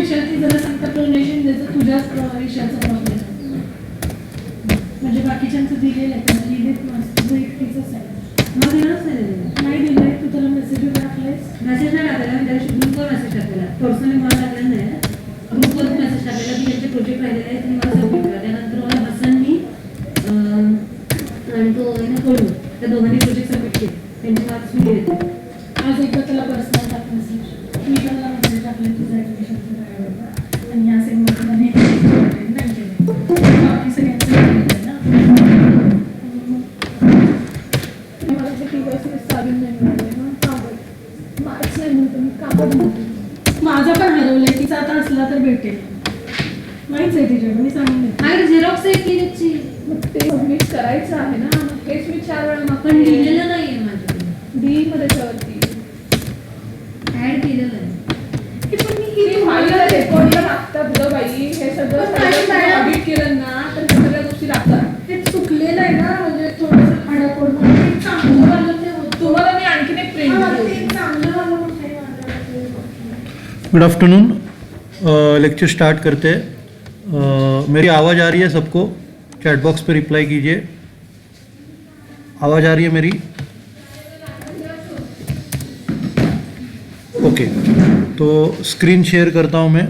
विषयाची जरा सांगता प्रोनेशन द्यायचं तुझ्याच विषयाचा प्रॉब्लेम म्हणजे बाकीच्यांचं दिलेलं आहे त्यांना लिहिलेत मस्त तुझं एकटीचंच आहे मग दिलंच नाही दिलंय तू त्याला मेसेज टाकलायस मेसेज नाही टाकलेला मी त्याला ग्रुपवर मेसेज टाकलेला पर्सनली मला टाकलेला नाही ग्रुपवर मेसेज टाकलेला की यांचे प्रोजेक्ट राहिलेले आहे तुम्ही मला सबमिट करा त्यानंतर मला हसननी आणि तो आहे ना कळू त्या दोघांनी प्रोजेक्ट सबमिट केले त्यांचे मार्क्स मी देते आज एकदा त्याला पर्सनल टाक मेसेज मी त्याला मेसेज टाकले तुझं ॲडमिशनचं काय आणि या सेगमेंटला नाही केलं बाकी सगळ्यांचं केलं ना मला ते TYC चालून नाही मिळाले ना कागद मार्क्स नाही म्हणतो मी कागद म्हणतो माझा पण हरवलंय तिचा आता असला तर भेटेल माहीच आहे तिच्याकडे मी सांगून अरे झेरॉक्स आहे की त्याची मग ते सबमिट करायचं आहे ना मग हेच मी 4 वेळा पण लिहिलेलं नाही आहे माझ्याकडे डी मध्ये त्यावरती ऍड केलेलं आहे पण मी ही फाईल रेकॉर्डला लागतात ग बाई हे सगळं ऑडिट केलं ना तर त्या सगळ्या गोष्टी लागतात ते चुकलेलं आहे ना म्हणजे थोडंसं खाडाखोड म्हणून चांगलं वालं ते होतं तुम्हाला मी आणखीन एक प्रिंट चांगलं वालं म्हणून गुड आफ्टरनून लेक्चर स्टार्ट करते हैं मेरी आवाज़ आ रही है सबको चैट बॉक्स पे रिप्लाई कीजिए आवाज़ आ रही है मेरी ओके तो स्क्रीन शेयर करता हूँ मैं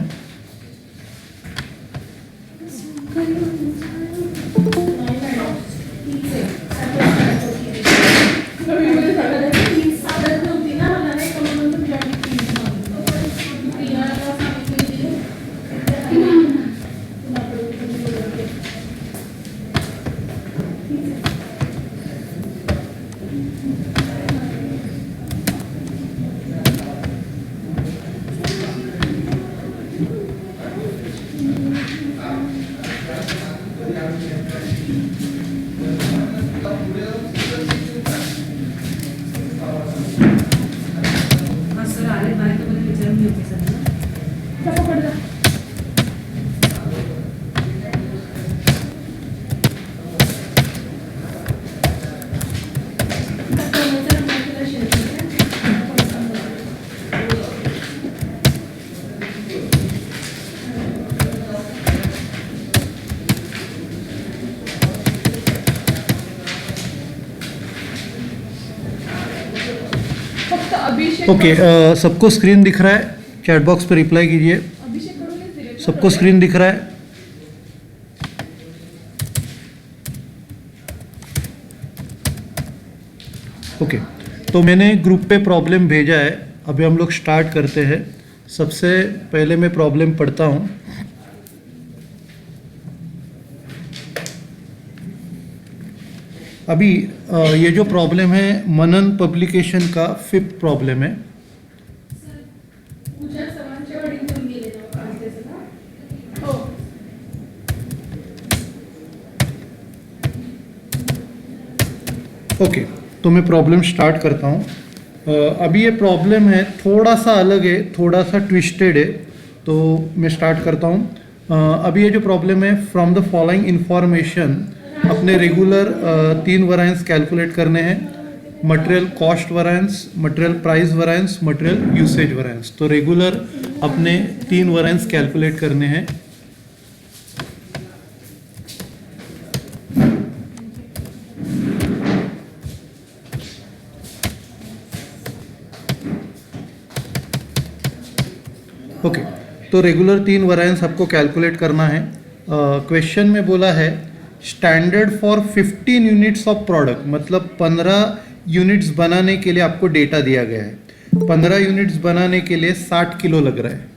ओके सबको स्क्रीन दिख रहा है चैट बॉक्स पे रिप्लाई कीजिए सबको स्क्रीन दिख रहा है ओके तो मैंने ग्रुप पे प्रॉब्लम भेजा है अभी हम लोग स्टार्ट करते हैं सबसे पहले मैं प्रॉब्लम पढ़ता हूँ अभी ये जो प्रॉब्लम है मनन पब्लिकेशन का 5th प्रॉब्लम है ओके तो मैं प्रॉब्लम स्टार्ट करता हूँ अभी ये प्रॉब्लम है थोड़ा सा अलग है थोड़ा सा ट्विस्टेड है तो मैं स्टार्ट करता हूँ अभी ये जो प्रॉब्लम है फ्रॉम द फॉलोइंग इंफॉर्मेशन अपने रेगुलर 3 वैरिएंस कैलकुलेट करने हैं material cost variance material price variance material usage variance तो रेगुलर अपने 3 वैरिएंस कैलकुलेट करने हैं ओके तो रेगुलर 3 वैरिएंस आपको कैलकुलेट करना है क्वेश्चन में बोला है standard for 15 units of product मतलब 15 यूनिट्स बनाने के लिए आपको डेटा दिया गया है 15 यूनिट्स बनाने के लिए 60 किलो लग रहा है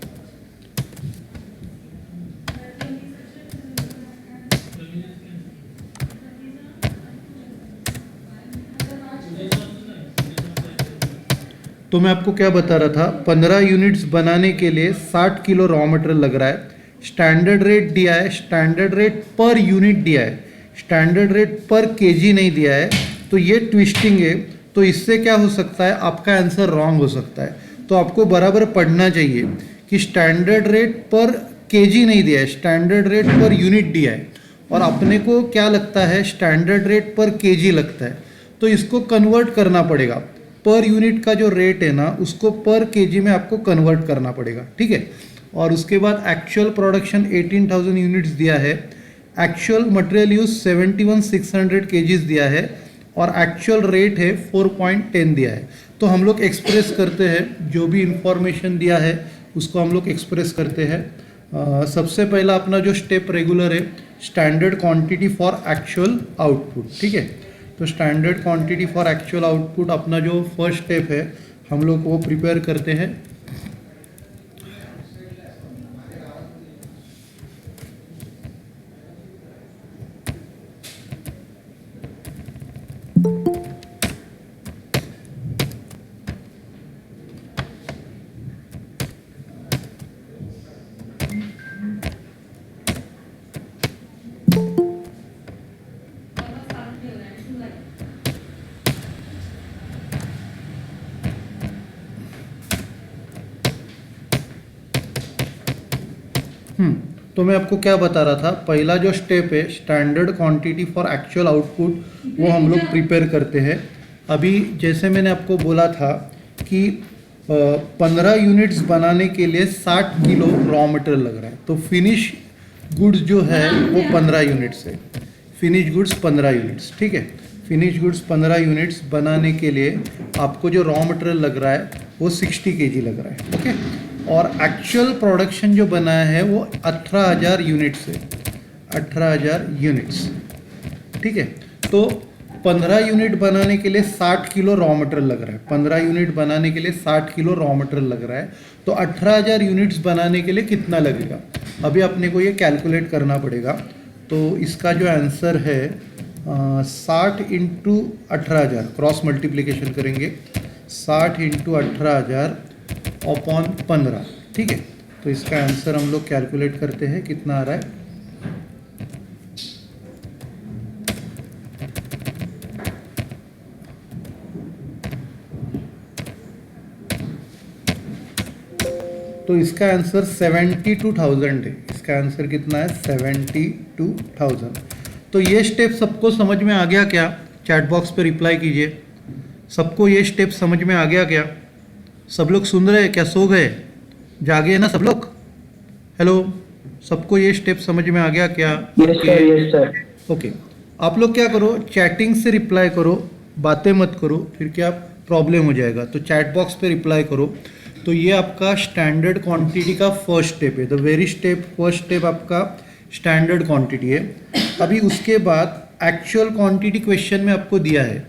तो मैं आपको क्या बता रहा था 15 यूनिट्स बनाने के लिए 60 किलो रॉ मटेरियल लग रहा है स्टैंडर्ड रेट दिया है स्टैंडर्ड रेट पर यूनिट दिया है स्टैंडर्ड रेट पर केजी नहीं दिया है तो ये ट्विस्टिंग है तो इससे क्या हो सकता है आपका आंसर रॉन्ग हो सकता है तो आपको बराबर पढ़ना चाहिए कि स्टैंडर्ड रेट पर केजी नहीं दिया है स्टैंडर्ड रेट पर यूनिट दिया है और अपने को क्या लगता है स्टैंडर्ड रेट पर केजी लगता है तो इसको कन्वर्ट करना पड़ेगा पर यूनिट का जो रेट है ना उसको पर केजी में आपको कन्वर्ट करना पड़ेगा ठीक है और उसके बाद एक्चुअल प्रोडक्शन 18,000 यूनिट्स दिया है, एक्चुअल मटेरियल यूज 71,600 केजीज दिया है और एक्चुअल रेट है 4.10 दिया है। तो हम लोग एक्सप्रेस करते हैं, जो भी इंफॉर्मेशन दिया है उसको हम लोग एक्सप्रेस करते हैं। सबसे पहला अपना जो स्टेप रेगुलर है, standard quantity for actual output, ठीक है। तो standard quantity for actual output अपना जो फर्स्ट स्टेप है हम लोग वो प्रिपेयर करते हैं। तो मैं आपको क्या बता रहा था, पहला जो स्टेप है standard quantity for actual output, वो हम लोग प्रिपेयर करते हैं। अभी जैसे मैंने आपको बोला था कि 15 यूनिट्स बनाने के लिए 60 किलो रॉ मटेरियल लग रहा है, तो फिनिश गुड्स जो है वो 15 यूनिट्स है, फिनिश गुड्स 15 यूनिट्स, ठीक है। फिनिश गुड्स 15 यूनिट्स बनाने के लिए आपको जो रॉ मटेरियल लग रहा है वो 60 केजी लग रहा है, ओके। और एक्चुअल प्रोडक्शन जो बना है वो 18,000 यूनिट्स है, 18,000 यूनिट्स, ठीक है। तो 15 यूनिट बनाने के लिए 60 किलो रॉ मटेरियल लग रहा है, 15 यूनिट बनाने के लिए 60 किलो रॉ मटेरियल लग रहा है, तो 18,000 यूनिट्स बनाने के लिए कितना लगेगा, अभी अपने को ये कैलकुलेट करना पड़ेगा। तो इसका जो आंसर है 60 इंटू 18,000, क्रॉस मल्टीप्लिकेशन करेंगे, 60 इंटू 18,000 अपॉन 15, ठीक है। तो इसका आंसर हम लोग कैलकुलेट करते हैं कितना आ रहा है। तो इसका आंसर 72,000 है, इसका आंसर कितना है 72,000। तो ये स्टेप सबको समझ में आ गया क्या? चैट बॉक्स पे रिप्लाई कीजिए, सबको ये स्टेप समझ में आ गया क्या? सब लोग सुन रहे हैं क्या? सो गए? जागे ना सब लोग? हेलो, सबको ये स्टेप समझ में आ गया क्या? Yes sir. ओके, आप लोग क्या करो, चैटिंग से रिप्लाई करो, बातें मत करो, फिर क्या प्रॉब्लम हो जाएगा। तो चैट बॉक्स पे रिप्लाई करो। तो ये आपका स्टैंडर्ड क्वांटिटी का फर्स्ट स्टेप है, the worry step first step आपका स्टैंडर्ड क्वांटिटी है। अभी उसके बाद एक्चुअल क्वांटिटी क्वेश्चन में आपको दिया है,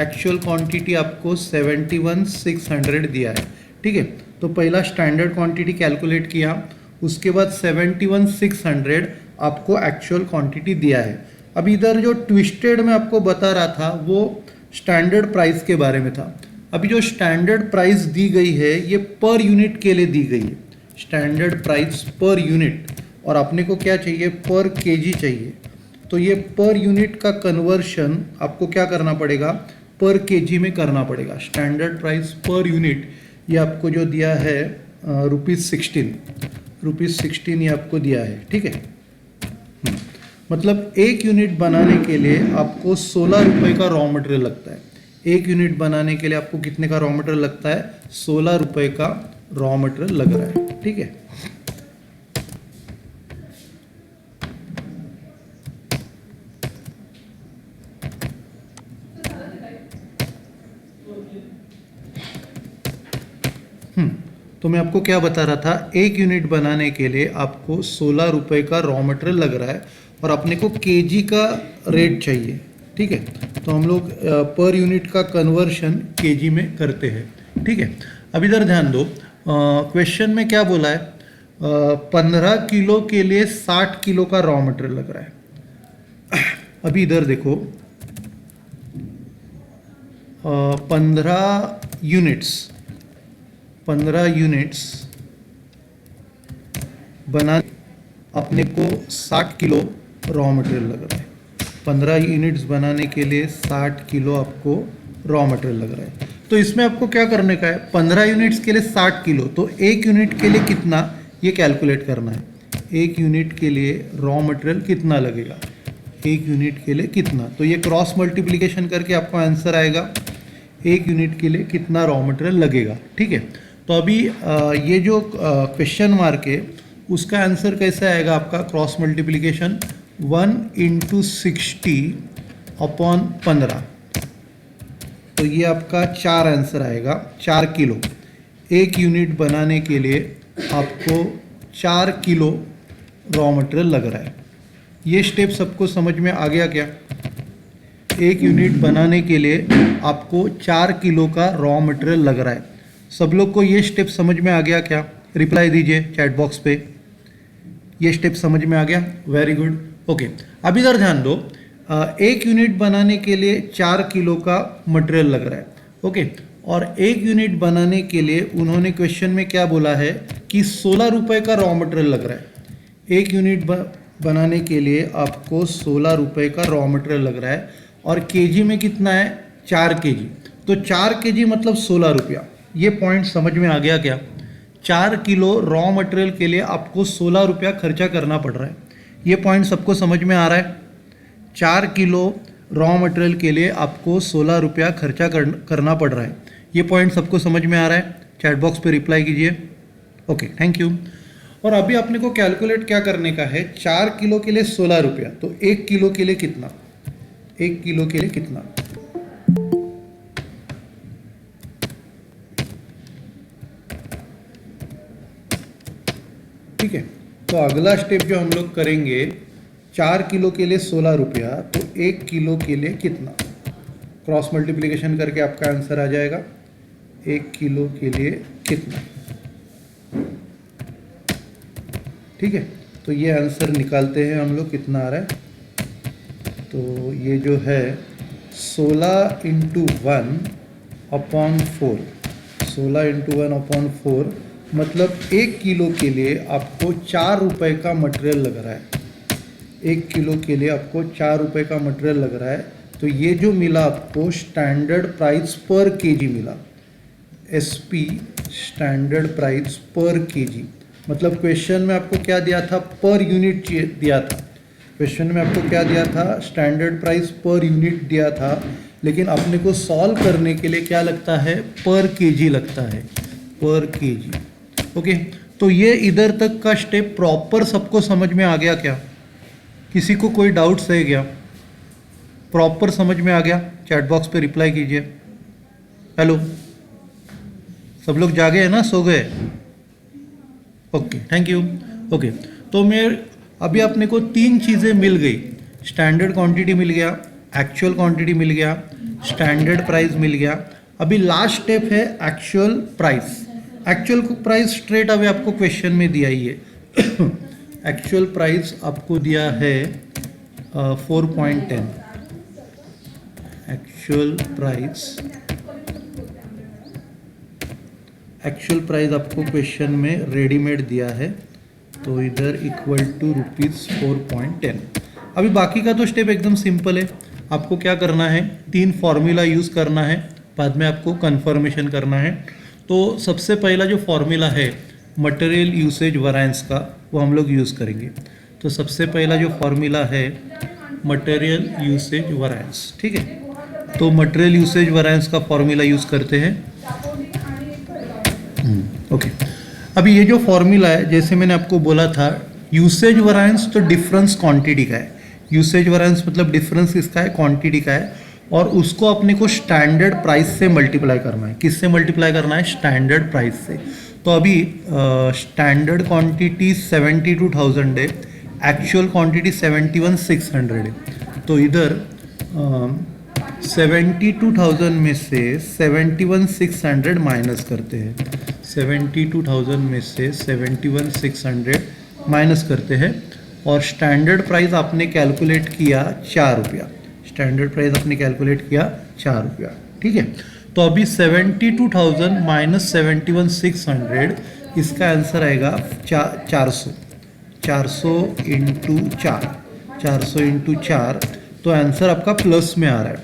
एक्चुअल क्वांटिटी आपको 71,600 दिया है, ठीक है। तो पहला स्टैंडर्ड क्वांटिटी कैलकुलेट किया, उसके बाद 71,600 आपको एक्चुअल क्वांटिटी दिया है। अब इधर जो ट्विस्टेड में आपको बता रहा था वो स्टैंडर्ड प्राइस के बारे में था। अभी जो स्टैंडर्ड प्राइस दी गई है ये पर यूनिट के लिए दी गई है, स्टैंडर्ड प्राइस पर यूनिट, और अपने को क्या चाहिए, पर केजी चाहिए। तो ये पर यूनिट का कन्वर्शन आपको क्या करना पड़ेगा, पर केजी में करना पड़ेगा। स्टैंडर्ड प्राइस पर यूनिट ये आपको जो दिया है ₹16 ये आपको दिया है, ठीक है। मतलब एक यूनिट बनाने के लिए आपको 16 रुपये का रॉ मटेरियल लगता है। एक यूनिट बनाने के लिए आपको कितने का रॉ मटेरियल लगता है? 16 रुपये का रॉ मटेरियल लग रहा है, ठीक है। तो मैं आपको क्या बता रहा था, एक यूनिट बनाने के लिए आपको 16 रुपये का रॉ मटेरियल लग रहा है और अपने को केजी का रेट चाहिए, ठीक है। तो हम लोग पर यूनिट का कन्वर्शन केजी में करते हैं, ठीक है। अब इधर ध्यान दो, क्वेश्चन में क्या बोला है, 15 किलो के लिए 60 किलो का रॉ मटेरियल लग रहा है। अभी इधर देखो, 15 यूनिट्स बना अपने को 60 किलो रॉ मटेरियल लग रहा है। 15 यूनिट्स बनाने के लिए 60 किलो आपको रॉ मटेरियल लग रहा है। तो इसमें आपको क्या करने का है, 15 यूनिट्स के लिए 60 किलो, तो एक यूनिट के लिए कितना ये कैलकुलेट करना है। एक यूनिट के लिए रॉ मटेरियल कितना लगेगा, एक यूनिट के लिए कितना, तो ये क्रॉस मल्टीप्लिकेशन करके आपको आंसर आएगा एक यूनिट के लिए कितना रॉ मटेरियल लगेगा, ठीक है। तो अभी ये जो क्वेश्चन मार्क है उसका आंसर कैसे आएगा आपका? क्रॉस मल्टीप्लिकेशन 1 × 60/15, तो ये आपका 4 आंसर आएगा। 4 किलो, 1 यूनिट बनाने के लिए आपको 4 किलो रॉ मटेरियल लग रहा है। ये स्टेप सबको समझ में आ गया क्या? 1 यूनिट बनाने के लिए आपको 4 किलो का रॉ मटेरियल लग रहा है। सब लोग को ये स्टेप समझ में आ गया क्या? रिप्लाई दीजिए चैट बॉक्स पे। ये स्टेप समझ में आ गया? Very good. ओके, अब इधर ध्यान दो। 1 यूनिट बनाने के लिए 4 किलो का मटेरियल लग रहा है। ओके, और 1 यूनिट बनाने के लिए उन्होंने क्वेश्चन में क्या बोला है कि 16 रुपये का रॉ मटेरियल लग रहा है। 1 यूनिट बनाने के लिए आपको 16 रुपये का रॉ मटेरियल लग रहा है, और केजी में कितना है? 4 केजी। तो 4 केजी मतलब 16 रुपया। ये पॉइंट समझ में आ गया क्या? 4 किलो रॉ मटेरियल के लिए आपको 16 रुपया खर्चा करना पड़ रहा है। ये पॉइंट सबको समझ में आ रहा है? 4 किलो रॉ मटेरियल के लिए आपको 16 रुपया खर्चा करना पड़ रहा है। ये पॉइंट सबको समझ में आ रहा है? चैट बॉक्स पे रिप्लाई कीजिए। Okay, thank you. और अभी आपने को कैलकुलेट क्या करने का है? 4 किलो के लिए 16 रुपया, तो 1 किलो के लिए कितना? 1 किलो के लिए कितना? ठीक है, तो अगला स्टेप जो हम लोग करेंगे, 4 किलो के लिए 16 रुपया, तो 1 किलो के लिए कितना? क्रॉस मल्टीप्लिकेशन करके आपका आंसर आ जाएगा। 1 किलो के लिए कितना? ठीक है, तो ये आंसर निकालते हैं हम लोग, कितना आ रहा है। तो ये जो है 16 × 1/4, 16 × 1/4 मतलब 1 किलो के लिए आपको 4 रुपये का मटेरियल लग रहा है। 1 किलो के लिए आपको 4 रुपये का मटेरियल लग रहा है। तो ये जो मिला आपको स्टैंडर्ड प्राइस पर केजी मिला, SP स्टैंडर्ड प्राइस पर केजी। मतलब क्वेश्चन में आपको क्या दिया था? पर यूनिट दिया था। क्वेश्चन में आपको क्या दिया था? स्टैंडर्ड प्राइस पर यूनिट दिया था, लेकिन अपने को सॉल्व करने के लिए क्या लगता है? पर केजी लगता है, पर केजी। ओके, तो ये इधर तक का स्टेप प्रॉपर सबको समझ में आ गया क्या? किसी को कोई डाउट्स है क्या? प्रॉपर समझ में आ गया? चैट बॉक्स पे रिप्लाई कीजिए। हेलो, सब लोग जागे हैं ना, सो गए? Okay, thank you. ओके, तो मैं अभी अपने को 3 चीज़ें मिल गई। स्टैंडर्ड क्वांटिटी मिल गया, एक्चुअल क्वांटिटी मिल गया, स्टैंडर्ड प्राइस मिल गया। अभी लास्ट स्टेप है actual price. Actual price straight अभी आपको क्वेश्चन में दिया ही है। एक्चुअल प्राइस आपको दिया है 4.10। एक्चुअल प्राइस आपको क्वेश्चन में रेडीमेड दिया है, तो इधर इक्वल टू ₹4.10। अभी बाकी का तो स्टेप एकदम सिंपल है। आपको क्या करना है? 3 फॉर्मूला यूज़ करना है, बाद में आपको कन्फर्मेशन करना है। तो सबसे पहला जो फॉर्मूला है मटेरियल यूसेज वैरिएंस का, वो हम लोग यूज़ करेंगे। तो सबसे पहला जो फॉर्मूला है मटेरियल यूसेज वैरिएंस, ठीक है। तो मटेरियल यूसेज वैरिएंस का फॉर्मूला यूज़ करते हैं। ओके, अभी ये जो फॉर्मूला है, जैसे मैंने आपको बोला था, यूसेज वैरिएंस तो डिफरेंस क्वांटिटी का है। यूसेज वैरिएंस मतलब डिफरेंस किसका है? क्वांटिटी का है। और उसको अपने को स्टैंडर्ड प्राइस से मल्टीप्लाई करना है। किससे मल्टीप्लाई करना है? स्टैंडर्ड प्राइस से। तो अभी स्टैंडर्ड क्वांटिटी 72,000 है, एक्चुअल क्वांटिटी 71,600 है। तो इधर 72,000 में से 71,600 माइनस करते हैं। 72,000 में से 71,600 माइनस करते हैं, और स्टैंडर्ड प्राइस आपने कैलकुलेट किया 4 रुपया। स्टैंडर्ड प्राइस आपने कैलकुलेट किया 4 रुपया, ठीक है। तो अभी 72,000 माइनस 71,600, इसका आंसर आएगा 400। 400 इंटू 4, 400 इंटू 4, तो आंसर आपका प्लस में आ रहा है।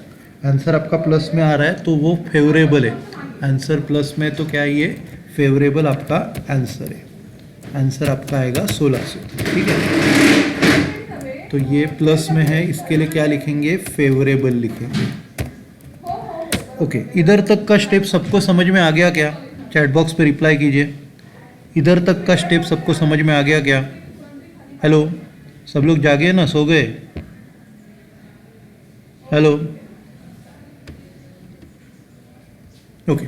आंसर आपका प्लस में आ रहा है, तो वो फेवरेबल है। आंसर प्लस में, तो क्या ये फेवरेबल आपका आंसर है। आंसर आपका आएगा 1600, ठीक है। तो ये प्लस में है, इसके लिए क्या लिखेंगे? फेवरेबल लिखेंगे। ओके, इधर तक का स्टेप सबको समझ में आ गया क्या? चैट बॉक्स पे रिप्लाई कीजिए। इधर तक का स्टेप सबको समझ में आ गया क्या? हेलो, सब लोग जागे ना, सो गए? Hello, okay.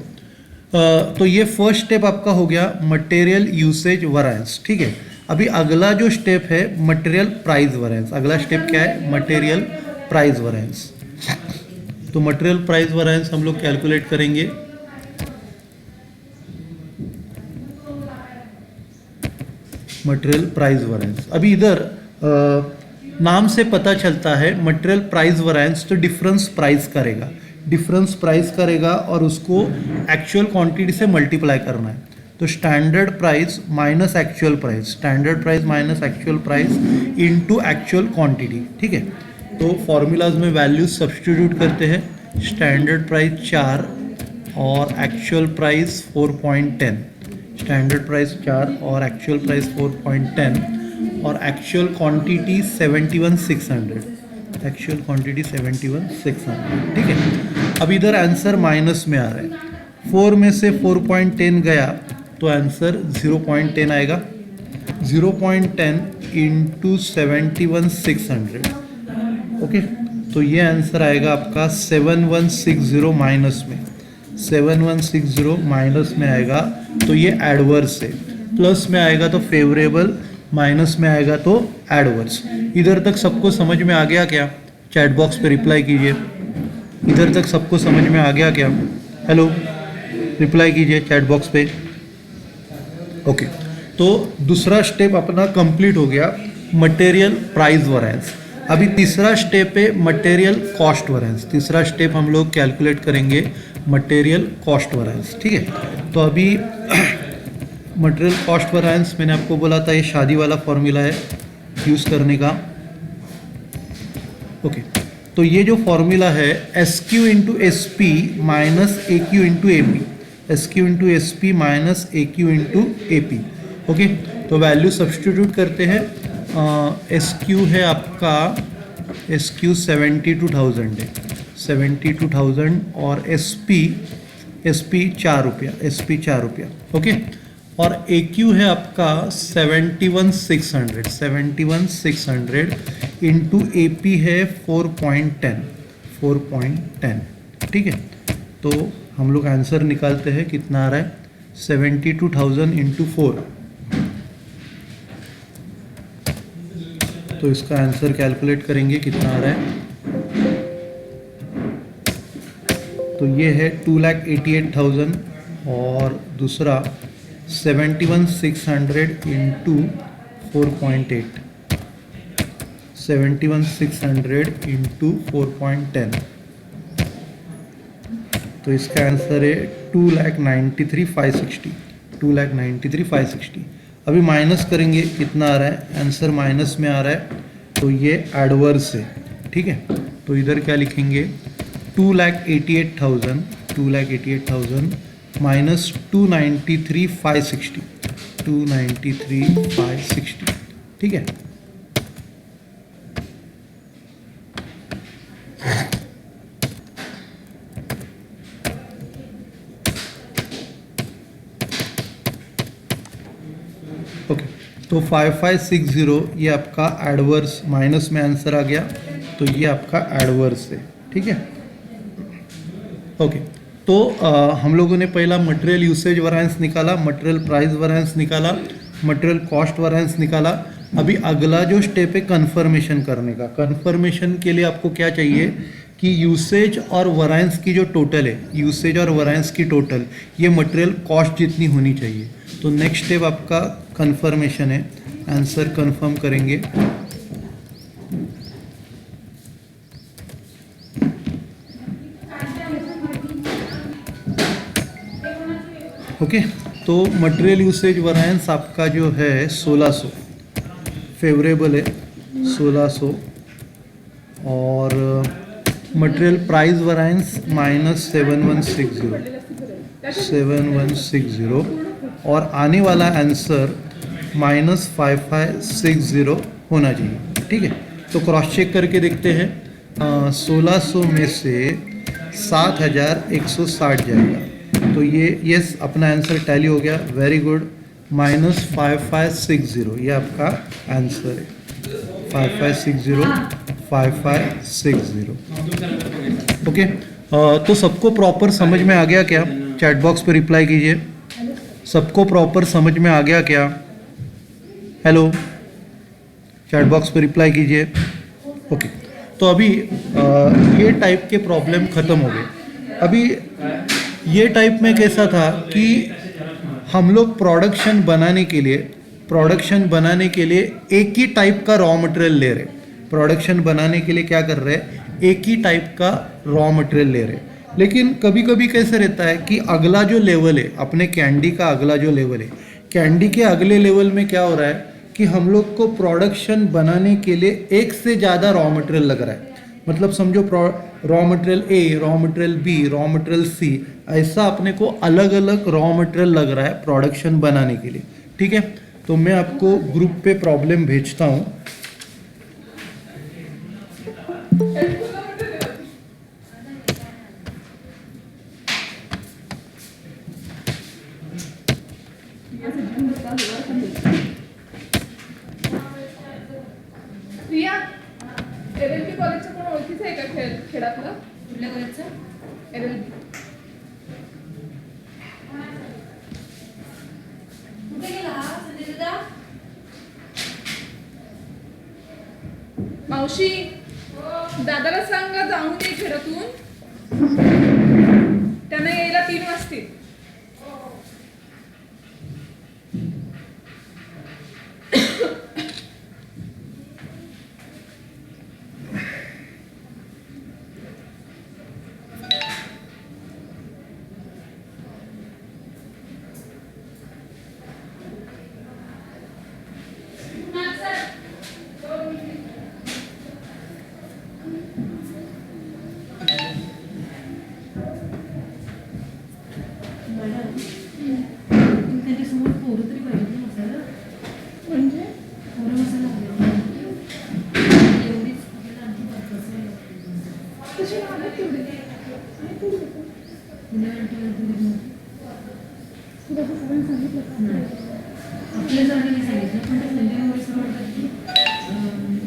तो ये फर्स्ट स्टेप आपका हो गया मटेरियल यूसेज वैरिएंस, ठीक है। अभी अगला जो स्टेप है मटेरियल प्राइस वैरिएंस। अगला स्टेप क्या है? Material price variance. तो मटेरियल प्राइस वैरिएंस हम लोग कैलकुलेट करेंगे। मटेरियल प्राइस वैरिएंस, अभी इधर नाम से पता चलता है मटेरियल प्राइस वैरिएंस तो डिफरेंस प्राइस करेगा, डिफरेंस प्राइस करेगा और उसको एक्चुअल क्वांटिटी से मल्टीप्लाई करना है। तो standard price minus actual price, standard price minus actual price into actual quantity, ठीक है। तो फॉर्मूलाज में वैल्यूज सब्स्टिट्यूट करते हैं। स्टैंडर्ड प्राइस 4 और एक्चुअल प्राइस 4.10, स्टैंडर्ड प्राइस 4 और एक्चुअल प्राइस 4.10 और एक्चुअल क्वांटिटी 71,600, एक्चुअल क्वांटिटी 71,600, ठीक है। अब इधर आंसर माइनस में आ रहा है, 4 में से 4.10 गया तो आंसर 0.10 आएगा। 0.10 इंटू 71,600, ओके। तो ये आंसर आएगा आपका 7160 माइनस में, 7160 माइनस में आएगा तो ये एडवर्स है। प्लस में आएगा तो फेवरेबल, माइनस में आएगा तो एडवर्स। इधर तक सबको समझ में आ गया क्या? चैट बॉक्स पे रिप्लाई कीजिए। इधर तक सबको समझ में आ गया क्या? हेलो, रिप्लाई कीजिए चैट बॉक्स पे। ओके, तो दूसरा स्टेप अपना कंप्लीट हो गया, मटेरियल प्राइस वैरिएंस। अभी तीसरा स्टेप है मटेरियल कॉस्ट वैरिएंस। तीसरा स्टेप हम लोग कैलकुलेट करेंगे मटेरियल कॉस्ट वैरिएंस, ठीक है। तो अभी मटेरियल कॉस्ट वैरिएंस मैंने आपको बोला था ये शादी वाला फॉर्मूला है यूज़ करने का, ओके। तो ये जो फॉर्मूला है S Q into S P minus A Q into A P, S Q into S P minus A Q into A P, okay. तो वैल्यू सब्स्टिट्यूट करते हैं। एस क्यू है आपका, एस क्यू 72,000 है, 72,000 और एस पी 4 रुपया, S P 4 रुपया, okay. और ए क्यू है आपका 71,600, 71,600 इंटू ए पी है 4.10, 4.10, ठीक है। तो हम लोग आंसर निकालते हैं, कितना आ रहा है? 72,000 इंटू 4। तो इसका आंसर कैलकुलेट करेंगे, कितना आ रहा है? तो ये है 2,88,000 और दूसरा 71,600 इंटू 4.8, 71,600 इंटू 4.10। तो इसका आंसर है 2,93,560, 2,93,560। अभी माइनस करेंगे, कितना आ रहा है? आंसर माइनस में आ रहा है तो ये एडवर्स है, ठीक है। तो इधर क्या लिखेंगे? 2,88,000, 2,88,000 माइनस 2,93,560, 2,93,560, ठीक है। ओके, तो 5560 ये आपका एडवर्स, माइनस में आंसर आ गया तो ये आपका एडवर्स है, ठीक है। ओके, तो हम लोगों ने पहला मटेरियल यूसेज वैरिएंस निकाला, मटेरियल प्राइस वैरिएंस निकाला, मटेरियल कॉस्ट वैरिएंस निकाला। अभी अगला जो स्टेप है कन्फर्मेशन करने का। कन्फर्मेशन के लिए आपको क्या चाहिए कि यूसेज और वैरिएंस की जो टोटल है, यूसेज और वैरिएंस की टोटल ये मटेरियल कॉस्ट जितनी होनी चाहिए। तो नेक्स्ट स्टेप आपका कन्फर्मेशन है, आंसर कन्फर्म करेंगे। ओके, तो मटेरियल यूसेज वैरिएंस आपका जो है 1600 फेवरेबल है, 1600। और मटेरियल प्राइस वैरिएंस माइनस 7160 और आने वाला आंसर माइनस 5560 होना चाहिए, ठीक है। तो क्रॉस चेक करके देखते हैं। 1600 में से 7160 जाएगा, तो ये यस अपना आंसर टैली हो गया, वेरी गुड। -5560 ये आपका आंसर है, 5560 5560। ओके, तो सबको प्रॉपर समझ में आ गया क्या? चैट बॉक्स पे रिप्लाई कीजिए, सबको प्रॉपर समझ में आ गया क्या? हेलो, चैट बॉक्स पे रिप्लाई कीजिए। ओके, तो अभी ये टाइप के प्रॉब्लम ख़त्म हो गए। अभी ये टाइप में कैसा था कि हम लोग प्रोडक्शन बनाने के लिए एक ही टाइप का रॉ मटेरियल ले रहे। प्रोडक्शन बनाने के लिए क्या कर रहे हैं? एक ही टाइप का रॉ मटेरियल ले रहे। लेकिन कभी कभी कैसे रहता है कि अगला जो लेवल है, अपने कैंडी का अगला जो लेवल है, कैंडी के अगले लेवल में क्या हो रहा है कि हम लोग को प्रोडक्शन बनाने के लिए एक से ज़्यादा रॉ मटेरियल लग रहा है। मतलब समझो raw material A, raw material B, raw material C, ऐसा अपने को अलग अलग रॉ मटेरियल लग रहा है प्रोडक्शन बनाने के लिए। ठीक है, तो मैं आपको ग्रुप पे प्रॉब्लम भेजता हूँ। प्रिया, एरएलबी कॉलेजचं कोण ओळखीचं आहे का खेळातलं? कुठल्या कॉलेजचं? एरएलबी कुठे गेला हा संजय दादा? मावशी, दादाला सांगा जाऊन ये खेळातून, त्यांना यायला 3 वाजतील. त्यांच्यासमोर पोरं तरी पाहिजे ना बसायला. म्हणजे पोरं बसायला लागले. एवढीच आपल्याला आणखी बसायला लागतं. तशी नाटक तेवढी पुण्या आणखी तुला सगळ्यांनी सांगितलं का? नाही. आपल्या जागेने सांगितलं, पण ते संजय मोरे सर म्हणतात की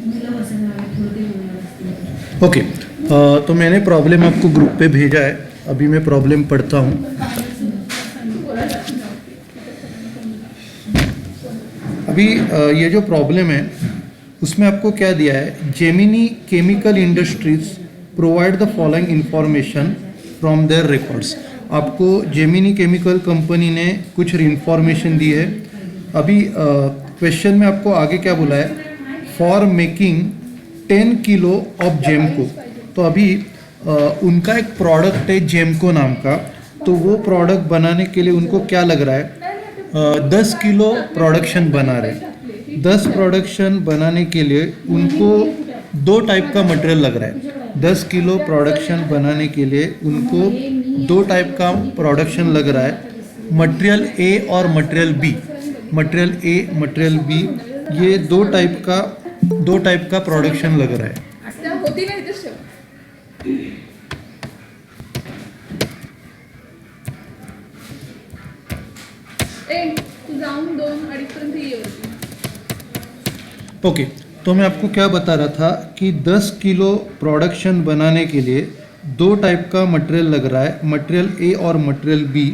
मुलं बसायला हवे, थोडं ते बोलणार असतील. ओके, तो मैंने प्रॉब्लम आपको ग्रुप पे भेजा है, अभी मैं प्रॉब्लम पढ़ता हूँ। अभी ये जो प्रॉब्लम है उसमें आपको क्या दिया है, Gemini chemical industries provide the following information from their records. आपको जेमिनी केमिकल कंपनी ने कुछ इंफॉर्मेशन दी है। अभी क्वेश्चन में आपको आगे क्या बोला है, फॉर मेकिंग 10 किलो ऑफ जेमको। तो अभी उनका एक प्रोडक्ट है जेमको नाम का, तो वो प्रोडक्ट बनाने के लिए उनको क्या लग रहा है, 10 किलो प्रोडक्शन बना रहे। 10 प्रोडक्शन बनाने के लिए उनको 2 टाइप का मटेरियल लग रहा है। 10 किलो प्रोडक्शन बनाने के लिए उनको 2 टाइप का प्रोडक्शन लग रहा है, मटेरियल ए और material B. Material A, material B, ये 2 टाइप का प्रोडक्शन लग रहा है। त्या होती नाही तसं. ए, तू जाऊन 2-2:30 पर्यंत ये वरती. ओके, तो मैं आपको क्या बता रहा था कि 10 किलो प्रोडक्शन बनाने के लिए 2 टाइप का मटेरियल लग रहा है, मटेरियल ए और मटेरियल बी।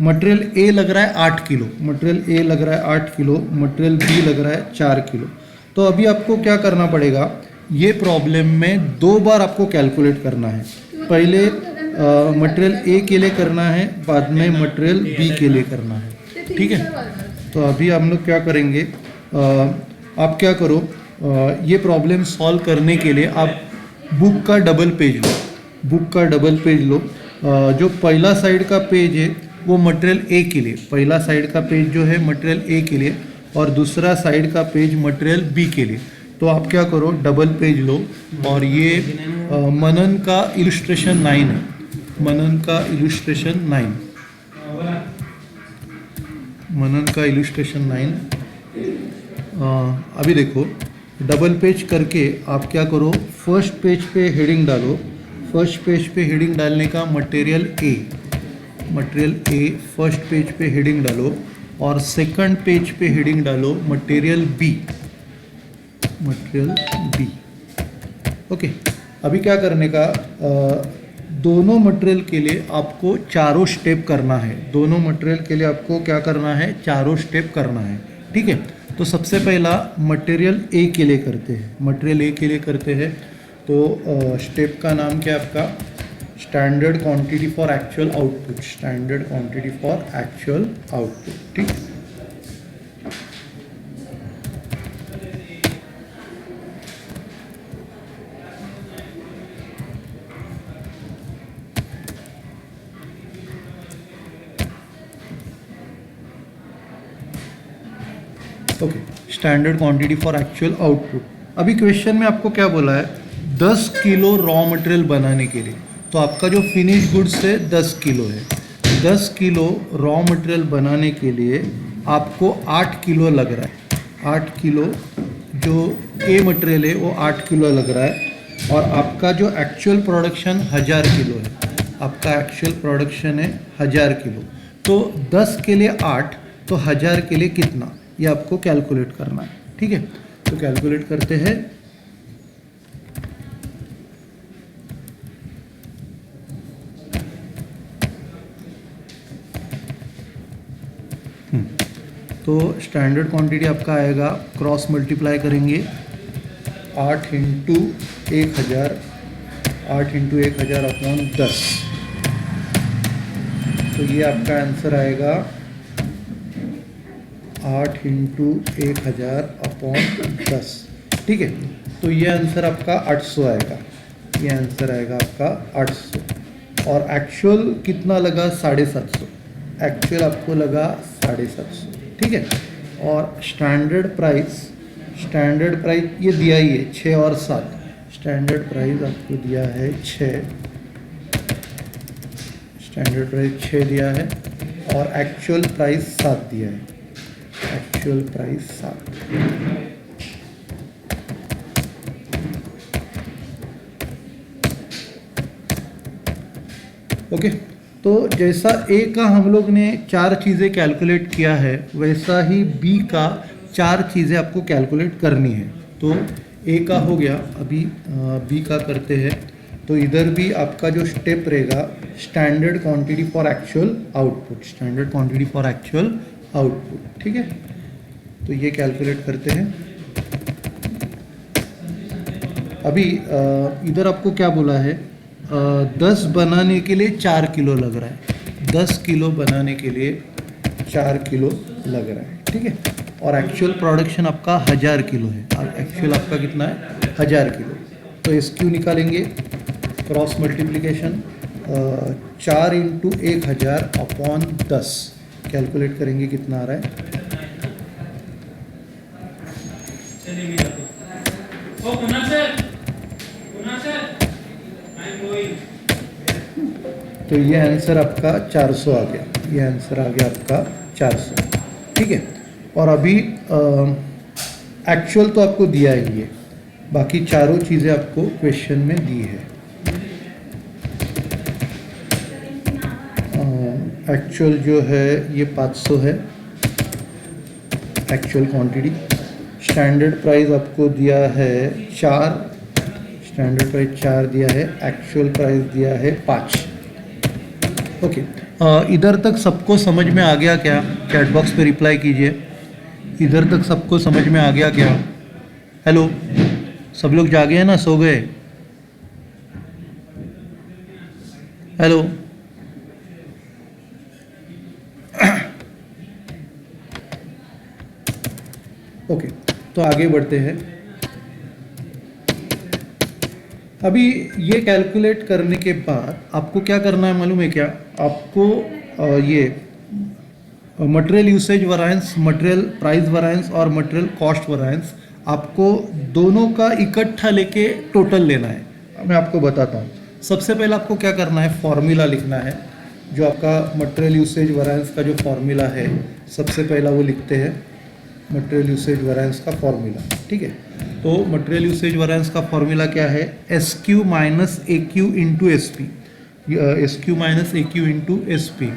मटेरियल ए लग रहा है 8 किलो, मटेरियल ए लग रहा है 8 किलो, मटेरियल बी लग रहा है 4 किलो। तो अभी आपको क्या करना पड़ेगा, ये प्रॉब्लम में 2 बार आपको कैलकुलेट करना है। पहले मटेरियल ए के लिए करना है, बाद में मटेरियल बी के लिए करना है। ठीक है, तो अभी हम लोग क्या करेंगे, आप क्या करो, ये प्रॉब्लम सॉल्व करने के लिए आप बुक का डबल पेज लो। बुक का डबल पेज लो। जो पहला साइड का पेज है वो मटेरियल ए के लिए, पहला साइड का पेज जो है मटेरियल ए के लिए, और दूसरा साइड का पेज मटेरियल बी के लिए। तो आप क्या करो, डबल पेज लो, और ये मनन का इलस्ट्रेशन 9 है, मनन का इलस्ट्रेशन 9, मनन का इलस्ट्रेशन 9। अभी देखो, डबल पेज करके आप क्या करो, फर्स्ट पेज पे हेडिंग डालो। फर्स्ट पेज पे हेडिंग डालने का material A, material A first page पे हेडिंग डालो और सेकंड पेज पे हेडिंग डालो material B, material B. Okay, अभी क्या करने का, दोनों मटेरियल के लिए आपको चारों स्टेप करना है। दोनों मटेरियल के लिए आपको क्या करना है, चारों स्टेप करना है। ठीक है, तो सबसे पहला मटेरियल ए के लिए करते हैं। मटेरियल ए के लिए करते हैं तो स्टेप का नाम क्या है आपका, standard quantity for actual output, standard quantity for actual output. ठीक, okay, standard quantity for actual output. अभी क्वेश्चन में आपको क्या बोला है, 10 किलो रॉ मटेरियल बनाने के लिए, तो आपका जो फिनिश गुड्स है 10 किलो है। 10 किलो रॉ मटेरियल बनाने के लिए आपको 8 किलो लग रहा है। 8 किलो जो ए मटेरियल है वो 8 किलो लग रहा है, और आपका जो एक्चुअल प्रोडक्शन 1000 किलो है। आपका एक्चुअल प्रोडक्शन है 1000 किलो, तो 10 के लिए 8, तो 1000 के लिए कितना, ये आपको कैलकुलेट करना है। ठीक है, तो कैलकुलेट करते हैं। तो स्टैंडर्ड क्वांटिटी आपका आएगा, क्रॉस मल्टीप्लाई करेंगे 8 इंटू 1000, 8 इंटू 1000 अपॉन 10, तो ये आपका आंसर आएगा 8 इंटू 1000 अपॉन 10। ठीक है, तो ये आंसर आपका 800 आएगा, ये आंसर आएगा आपका 800। और एक्चुअल कितना लगा, 750, एक्चुअल आपको लगा 750। ठीक है, और स्टैंडर्ड प्राइस ये दिया ही है 6 और 7, स्टैंडर्ड प्राइस आपको दिया है 6, स्टैंडर्ड प्राइस 6 दिया है, और एक्चुअल प्राइस 7 दिया है, एक्चुअल प्राइस 7। ओके, तो जैसा ए का हम लोग ने 4 चीज़ें कैलकुलेट किया है, वैसा ही बी का 4 चीज़ें आपको कैलकुलेट करनी है। तो ए का हो गया, अभी बी का करते हैं। तो इधर भी आपका जो स्टेप रहेगा, standard quantity for actual output, standard quantity for actual output. ठीक है, तो ये कैलकुलेट करते हैं। अभी इधर आपको क्या बोला है, 10 बनाने के लिए 4 किलो लग रहा है, 10 किलो बनाने के लिए 4 किलो लग रहा है। ठीक है, और एक्चुअल प्रोडक्शन आपका 1000 किलो है, और एक्चुअल आपका कितना है, 1000 किलो। तो SQ निकालेंगे, cross multiplication 4 into 1000 upon 10, calculate करेंगे कितना आ रहा है। तो ये आंसर आपका 400 आ गया, ये आंसर आ गया आपका 400। ठीक है, और अभी एक्चुअल तो आपको दिया ही है, बाकी चारों चीज़ें आपको क्वेश्चन में दी है। एक्चुअल जो है ये 500 है, एक्चुअल क्वांटिटी। स्टैंडर्ड प्राइस आपको दिया है 4, स्टैंडर्ड प्राइस 4 दिया है, एक्चुअल प्राइस दिया है 5। ओके, इधर तक सबको समझ में आ गया क्या? चैट बॉक्स पे रिप्लाई कीजिए, इधर तक सबको समझ में आ गया क्या? हेलो, सब लोग जागे हैं ना, सो गए? हेलो, ओके, तो आगे बढ़ते हैं। अभी ये कैलकुलेट करने के बाद आपको क्या करना है मालूम है क्या? आपको ये material usage variance, material price variance और मटेरियल कॉस्ट वैरिएंस, आपको दोनों का इकट्ठा लेके टोटल लेना है। मैं आपको बताता हूँ। सबसे पहले आपको क्या करना है, फॉर्मूला लिखना है। जो आपका मटेरियल यूसेज वैरिएंस का जो फॉर्मूला है, सबसे पहला वो लिखते हैं, मटेरियल यूसेज वैरिएंस का फॉर्मूला। ठीक है, तो मटेरियल यूसेज वैरिएंस का फॉर्मूला क्या है? SQ minus AQ into SP। S Q minus A Q into S P.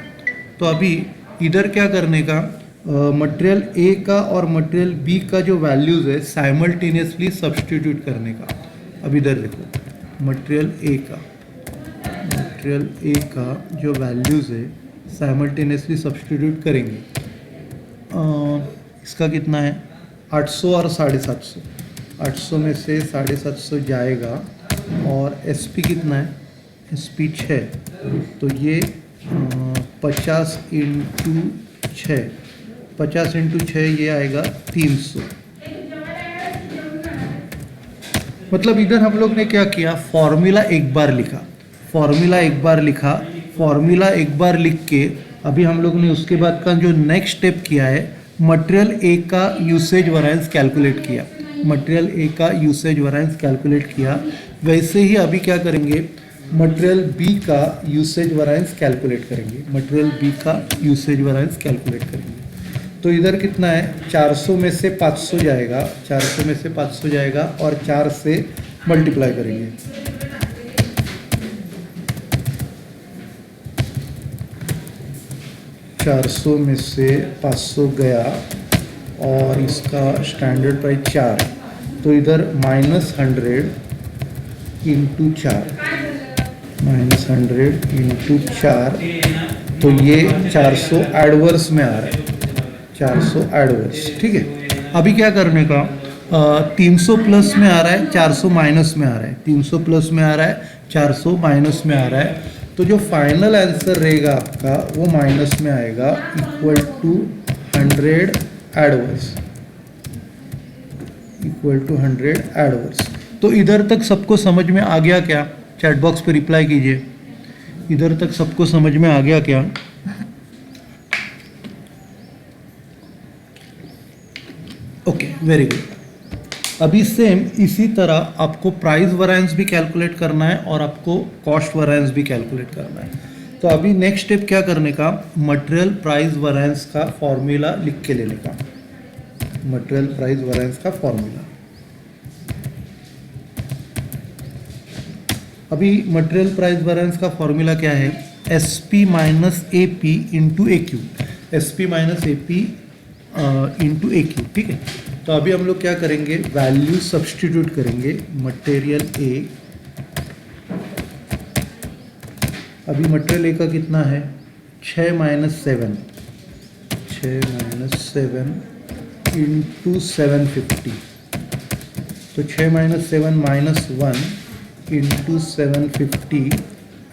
तो अभी इधर क्या करने का, मटेरियल ए का और मटेरियल बी का जो वैल्यूज़ है साइमल्टेनियसली सब्सटीट्यूट करने का। अब इधर देखो, मटेरियल ए का जो वैल्यूज़ है साइमल्टेनियसली सब्सटीट्यूट करेंगे। इसका कितना है 800 और 750, 800 में से 750 जाएगा और एस पी कितना है, एस पी 6, तो ये 50 इंटू 6, 50 इंटू 6 ये आएगा 300। मतलब इधर हम लोग ने क्या किया, फॉर्मूला एक बार लिखा, फॉर्मूला एक बार लिख के अभी हम लोग ने उसके बाद का जो नेक्स्ट स्टेप किया है, मटेरियल ए का यूसेज वैरिएंस कैलकुलेट किया, मटेरियल ए का यूसेज वैरिएंस कैलकुलेट किया। वैसे ही अभी क्या करेंगे, मटेरियल बी का यूसेज वैरिएंस कैलकुलेट करेंगे, मटेरियल बी का यूसेज वैरिएंस कैलकुलेट करेंगे। तो इधर कितना है, 400 में से 500 जाएगा, 400 में से 500 जाएगा और 4 से मल्टीप्लाई करेंगे। $400 में से 500 गया और इसका स्टैंडर्ड प्राइस 4, तो इधर -100 इंटू 4, -100 इंटू 4, तो ये 400 एडवर्स में आ रहा है, 400 एडवर्स। ठीक है, अभी क्या करने का, 300 प्लस में आ रहा है, 400 माइनस में आ रहा है, 300 प्लस में आ रहा है, 400 माइनस में आ रहा है, तो जो फाइनल आंसर रहेगा आपका वो माइनस में आएगा, equal to 100 adverse, equal to 100 adverse. तो इधर तक सबको समझ में आ गया क्या? चैट बॉक्स पे रिप्लाई कीजिए, इधर तक सबको समझ में आ गया क्या? Okay, very good. अभी सेम इसी तरह आपको प्राइस वैरिएंस भी कैलकुलेट करना है और आपको कॉस्ट वैरिएंस भी कैलकुलेट करना है। तो अभी नेक्स्ट स्टेप क्या करने का, मटेरियल प्राइस वैरिएंस का फॉर्मूला लिख के लेने का, मटेरियल प्राइस वैरिएंस का फॉर्मूला। अभी मटेरियल प्राइस वैरिएंस का फॉर्मूला क्या है, S P minus A P into A Q, S P minus A P into A Q. ठीक है, तो अभी हम लोग क्या करेंगे, वैल्यू सब्सटीट्यूट करेंगे। मटेरियल ए, अभी मटेरियल ए का कितना है, 6 माइनस 7, 6 माइनस 7 इंटू 750, तो 6 minus 7 minus 1 into 750,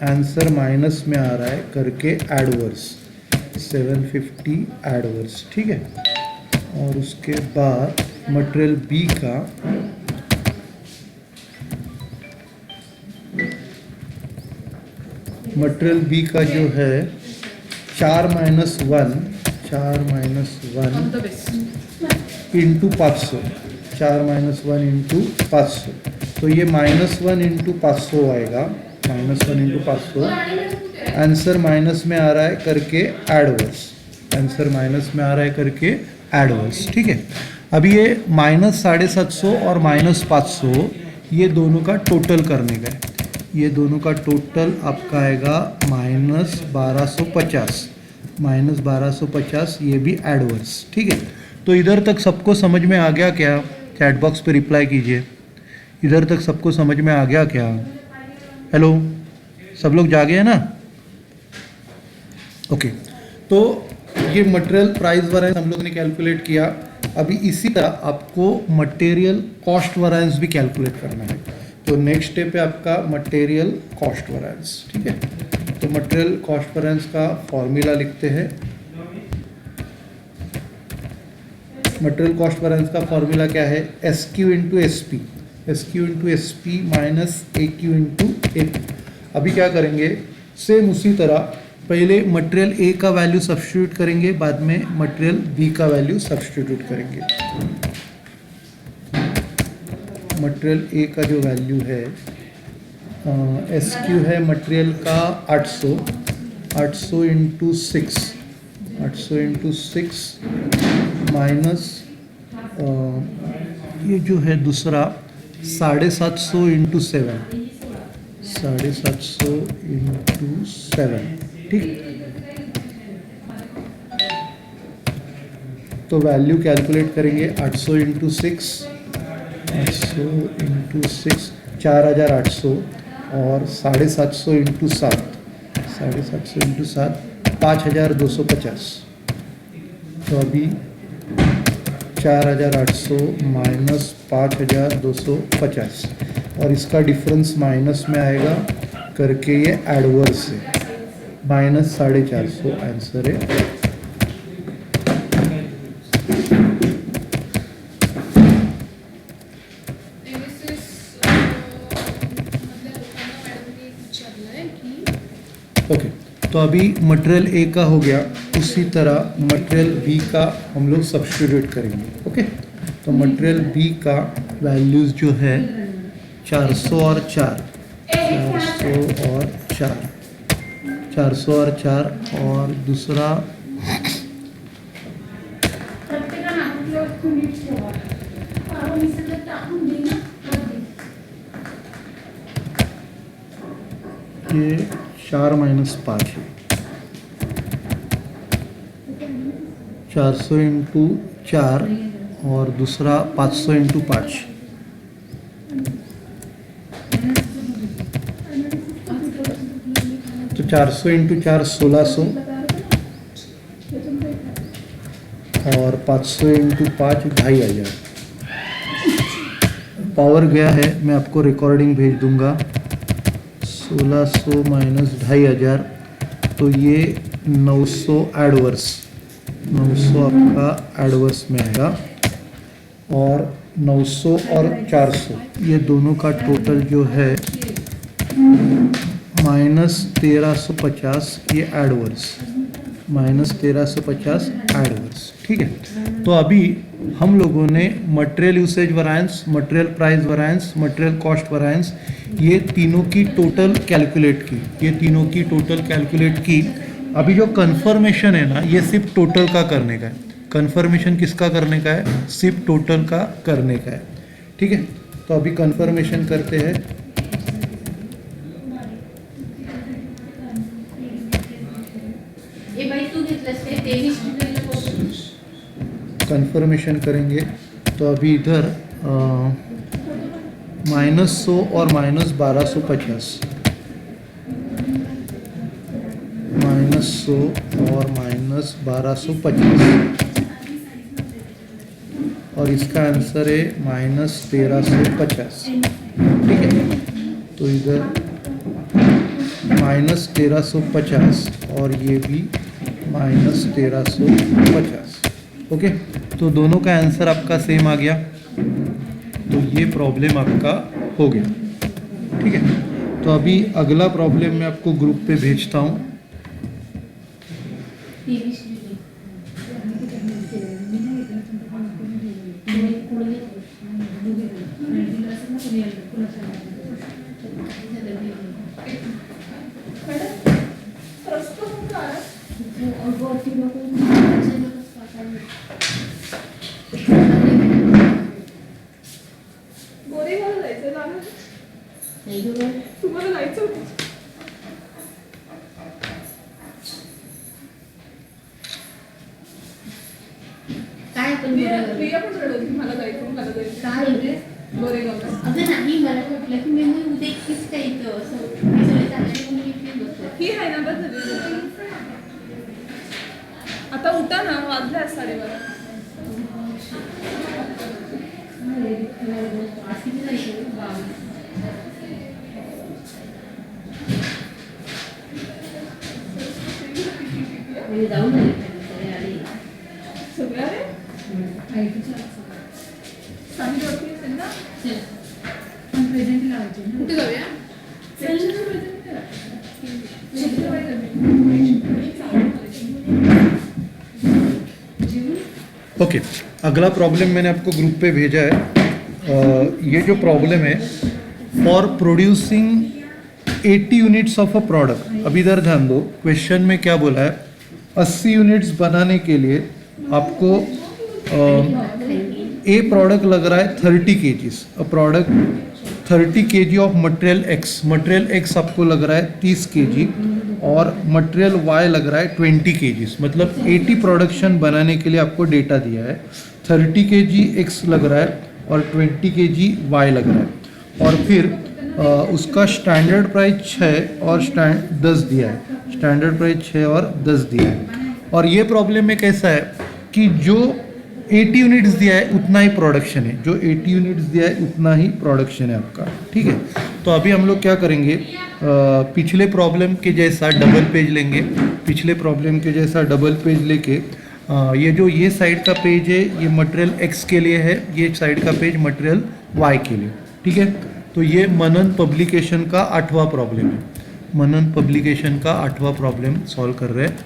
answer minus में आ रहा है करके एडवर्स, 750 एडवर्स। ठीक है, और उसके बाद मटेरियल बी का जो है 4 माइनस 1 इंटू 500, 4 माइनस 1 इंटू 500, तो ये -1 इंटू 500 आएगा, -1 इंटू 500, आंसर माइनस में आ रहा है करके एडवर्स, आंसर माइनस में आ रहा है करके एडवर्स। ठीक है, अभी ये -750 और -500 ये दोनों का टोटल करने का है, ये दोनों का टोटल आपका आएगा -1250, -1250, ये भी एडवर्स। ठीक है, तो इधर तक सबको समझ में आ गया क्या? चैट बॉक्स पे रिप्लाई कीजिए, इधर तक सबको समझ में आ गया क्या? हेलो, सब लोग जागे हैं ना? ओके, तो ये मटेरियल प्राइस वैरिएंस हम लोग ने कैलकुलेट किया। अभी इसी तरह आपको मटेरियल कॉस्ट वैरिएंस भी कैलकुलेट करना है। तो नेक्स्ट स्टेप है आपका मटेरियल कॉस्ट वैरिएंस। ठीक है, तो मटेरियल कॉस्ट वैरिएंस का फॉर्मूला लिखते हैं। मटेरियल कॉस्ट वैरिएंस का फॉर्मूला क्या है, S Q into S P, S Q into S P minus A Q into A P. अभी क्या करेंगे, सेम उसी तरह पहले मटेरियल ए का वैल्यू सब्स्टिट्यूट करेंगे, बाद में मटेरियल बी का वैल्यू सब्स्टिट्यूट करेंगे। मटेरियल ए का जो वैल्यू है, एस क्यू है मटेरियल का 800, 800 इंटू 6, 800 इंटू 6 माइनस ये जो है दूसरा 750 इंटू 7, 750 इंटू इंटू 7, ठीक। तो वैल्यू कैलकुलेट करेंगे 800 इंटू 6, 800 इंटू 6 4800 और 750 इंटू 7, 750 इंटू 7 5250। तो अभी 4800 माइनस 5250 और इसका डिफरेंस माइनस में आएगा करके ये एडवर्स है, माइनस 450 आंसर है। ओके, तो अभी मटेरियल ए का हो गया, उसी तरह मटेरियल बी का हम लोग सब्स्टिट्यूट करेंगे। ओके, तो मटेरियल बी का वैल्यूज़ जो है 400 और 4, 400 और 4, 400 और 4 और दूसरा ये 4 माइनस 5 है, 400 इंटू 4 और दूसरा 500 इंटू 5, तो 400 इंटू 4 1600 और 500 इंटू 5 2500। पावर गया है, मैं आपको रिकॉर्डिंग भेज दूंगा। 1600 माइनस 2500 तो ये 900 एडवर्स, 900 आपका एडवर्स में आएगा और 900 और 400 ये दोनों का टोटल जो है माइनस 1350, ये एडवर्स, माइनस 1350 एडवर्स, ठीक है। तो अभी हम लोगों ने material usage variance, material price variance, material cost variance, ये तीनों की टोटल कैलकुलेट की, ये तीनों की टोटल कैलकुलेट की। अभी जो कन्फर्मेशन है ना, ये सिर्फ टोटल का करने का है। कन्फर्मेशन किसका करने का है? सिर्फ टोटल का करने का है, ठीक है। तो अभी कन्फर्मेशन करते हैं। कन्फर्मेशन करेंगे तो अभी इधर -100 और -1250, -100 और -1250 और इसका आंसर है -1350, ठीक है। तो इधर -1350 और ये भी -1350, ओके। तो दोनों का आंसर आपका सेम आ गया, तो ये प्रॉब्लम आपका हो गया, ठीक है। तो अभी अगला प्रॉब्लम मैं आपको ग्रुप पे भेजता हूँ। गोरेगावला जायचं ना, तुम्हाला जायचं होतं। काय पण प्रिया पण रडत होती, मला जायचं, मला जायचं। काय रे गोरेगावला अगं नाही, मला वाटलं की मी उद्या एकटीच काय इथं असं मी सगळे चालले म्हणून इथे बसले. ही आहे ना, बस झाली। आता उठा ना, वाजले 12:30। आज किती जायचं? 22. मी जाऊन आले सगळे आले. सगळ्या रे सांगितलं होती असेल ना, प्रेझेंट लावायचे ना. कुठे जाऊया? ओके, अगला प्रॉब्लम मैंने आपको ग्रुप पे भेजा है। ये जो प्रॉब्लम है, for producing 80 units of a product, अभी इधर ध्यान दो, क्वेश्चन में क्या बोला है, 80 यूनिट्स बनाने के लिए आपको ए प्रोडक्ट लग रहा है 30 kgs, a product 30 kg of material x, material x आपको लग रहा है 30 kg और मटेरियल वाई लग रहा है 20 kg, मतलब 80 प्रोडक्शन बनाने के लिए आपको डेटा दिया है। 30 kg एक्स लग रहा है और 20 kg वाई लग रहा है, और फिर उसका स्टैंडर्ड प्राइस 6 और 10 दिया है, स्टैंडर्ड प्राइस 6 और 10 दिया है। और ये प्रॉब्लम में कैसा है कि जो 80 यूनिट्स दिया है उतना ही प्रोडक्शन है, जो 80 यूनिट्स दिया है उतना ही प्रोडक्शन है आपका, ठीक है। तो अभी हम लोग क्या करेंगे, पिछले प्रॉब्लम के जैसा डबल पेज लेंगे, पिछले प्रॉब्लम के जैसा डबल पेज लेके ये जो ये साइड का पेज है ये मटेरियल एक्स के लिए है, ये साइड का पेज मटेरियल वाई के लिए, ठीक है। तो ये मनन पब्लिकेशन का 8वां प्रॉब्लम है, मनन पब्लिकेशन का 8वां प्रॉब्लम सॉल्व कर रहे हैं।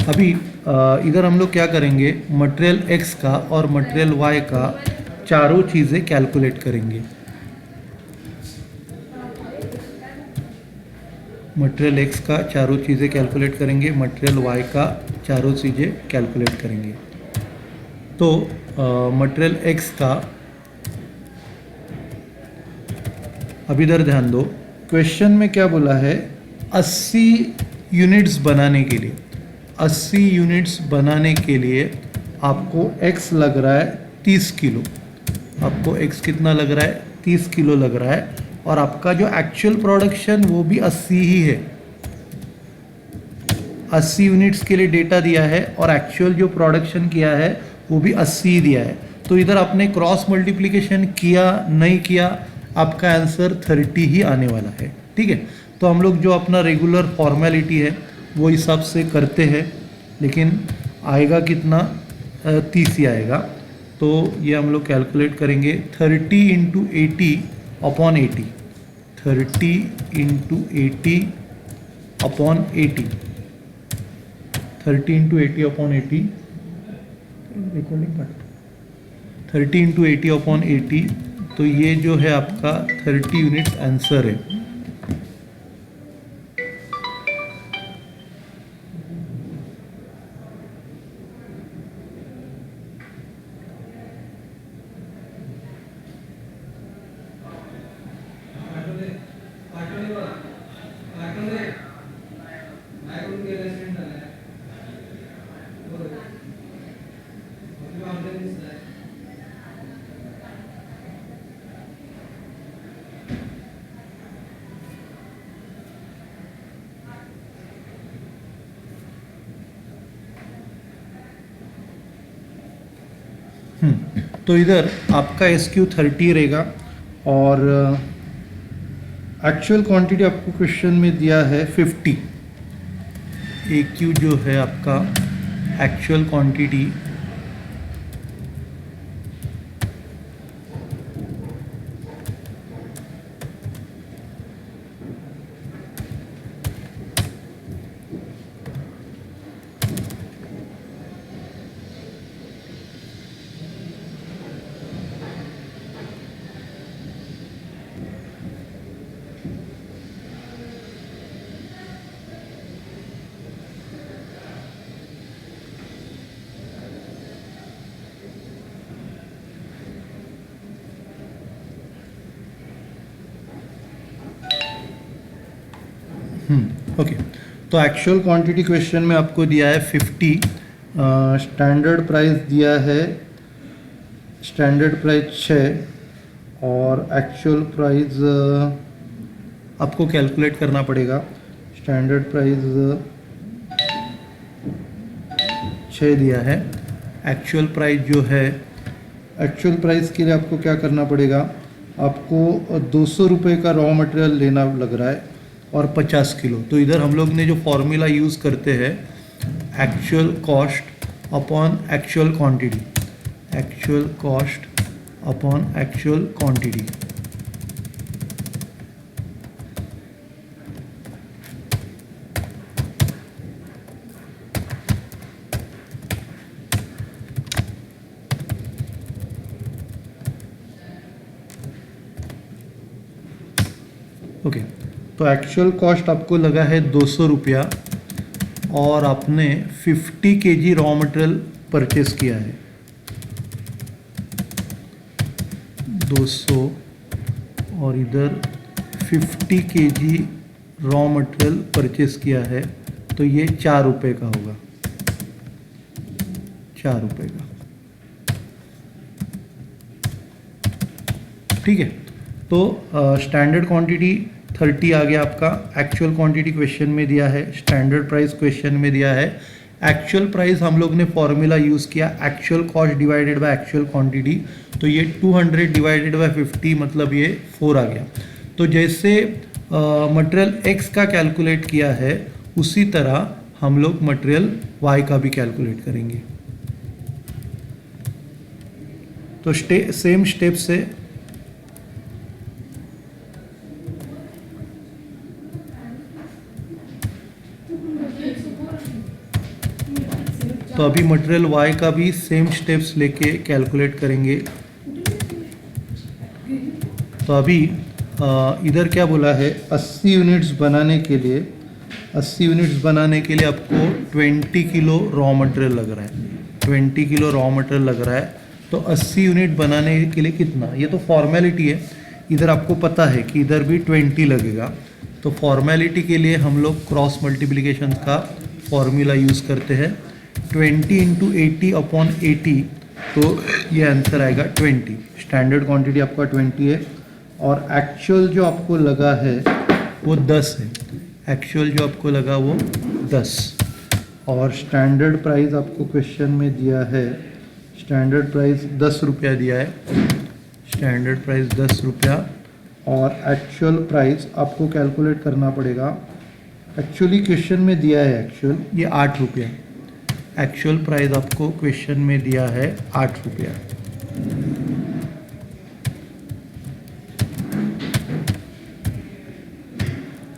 अभी इधर हम लोग क्या करेंगे, मटेरियल एक्स का और मटेरियल वाई का चारों चीज़ें कैलकुलेट करेंगे। मटेरियल एक्स का चारों चीज़ें कैलकुलेट करेंगे, मटेरियल वाई का चारों चीज़ें कैलकुलेट करेंगे। तो मटेरियल एक्स का, अब इधर ध्यान दो, क्वेश्चन में क्या बोला है, 80 यूनिट्स बनाने के लिए, 80 यूनिट्स बनाने के लिए आपको x लग रहा है 30 किलो, आपको x कितना लग रहा है 30 किलो लग रहा है, और आपका जो एक्चुअल प्रोडक्शन वो भी 80 ही है। 80 यूनिट्स के लिए डेटा दिया है और एक्चुअल जो प्रोडक्शन किया है वो भी 80 ही दिया है। तो इधर आपने क्रॉस मल्टीप्लिकेशन किया नहीं किया, आपका आंसर 30 ही आने वाला है, ठीक है। तो हम लोग जो अपना रेगुलर फॉर्मेलिटी है वो हिसाब से करते हैं, लेकिन आएगा कितना, 30 ही आएगा। तो ये हम लोग कैलकुलेट करेंगे 30 into 80 upon 80, 30 into 80 upon 80, 30 into 80 upon 80, recording part, 30 into 80 upon 80। तो ये जो है आपका 30 यूनिट्स आंसर है। तो इधर आपका SQ 30 रहेगा और एक्चुअल क्वांटिटी आपको क्वेश्चन में दिया है 50। AQ जो है आपका एक्चुअल क्वांटिटी ओके। तो एक्चुअल क्वांटिटी क्वेश्चन में आपको दिया है 50, स्टैंडर्ड प्राइस दिया है, स्टैंडर्ड प्राइस 6 और एक्चुअल प्राइस आपको कैलकुलेट करना पड़ेगा। स्टैंडर्ड प्राइस 6 दिया है, एक्चुअल प्राइस जो है, एक्चुअल प्राइस के लिए आपको क्या करना पड़ेगा, आपको 200 रुपये का रॉ मटेरियल लेना लग रहा है और 50 किलो। तो इधर हम लोग ने जो फॉर्मूला यूज़ करते हैं, actual cost upon actual quantity, actual cost upon actual quantity. Okay. तो एक्चुअल कॉस्ट आपको लगा है 200 रुपया और आपने 50 kg रॉ मटेरियल परचेस किया है। 200 और इधर 50 kg रॉ मटेरियल परचेस किया है, तो ये 4 रुपये का होगा, 4 रुपये का। ठीक है, तो स्टैंडर्ड क्वांटिटी 30 आ गया आपका, एक्चुअल क्वांटिटी क्वेश्चन में दिया है, स्टैंडर्ड प्राइस क्वेश्चन में दिया है। एक्चुअल प्राइस हम लोग ने फॉर्मूला यूज़ किया, actual cost divided by actual quantity, तो ये 200 डिवाइडेड बाय 50 मतलब ये 4 आ गया। तो जैसे मटेरियल एक्स का कैलकुलेट किया है उसी तरह हम लोग मटेरियल वाई का भी कैलकुलेट करेंगे। तो सेम स्टेप से तो अभी मटेरियल वाई का भी सेम स्टेप्स लेके कैलकुलेट करेंगे। तो अभी इधर क्या बोला है, 80 यूनिट्स बनाने के लिए, 80 यूनिट्स बनाने के लिए आपको 20 किलो रॉ मटेरियल लग रहा है, 20 किलो रॉ मटेरियल लग रहा है। तो 80 यूनिट बनाने के लिए कितना, ये तो फॉर्मेलिटी है, इधर आपको पता है कि इधर भी 20 लगेगा। तो फॉर्मेलिटी के लिए हम लोग क्रॉस मल्टीप्लिकेशन का फॉर्मूला यूज़ करते हैं, 20 × 80/80, तो ये आंसर आएगा 20। स्टैंडर्ड क्वांटिटी आपका 20 है और एक्चुअल जो आपको लगा है वो 10 है, एक्चुअल जो आपको लगा वो 10। और स्टैंडर्ड प्राइस आपको क्वेश्चन में दिया है, स्टैंडर्ड प्राइस 10 रुपया दिया है, स्टैंडर्ड प्राइस 10 रुपया। और एक्चुअल प्राइस आपको कैलकुलेट करना पड़ेगा, एक्चुअली क्वेश्चन में दिया है एक्चुअल ये 8 रुपया, एक्चुअल प्राइस आपको क्वेश्चन में दिया है 8 रुपया।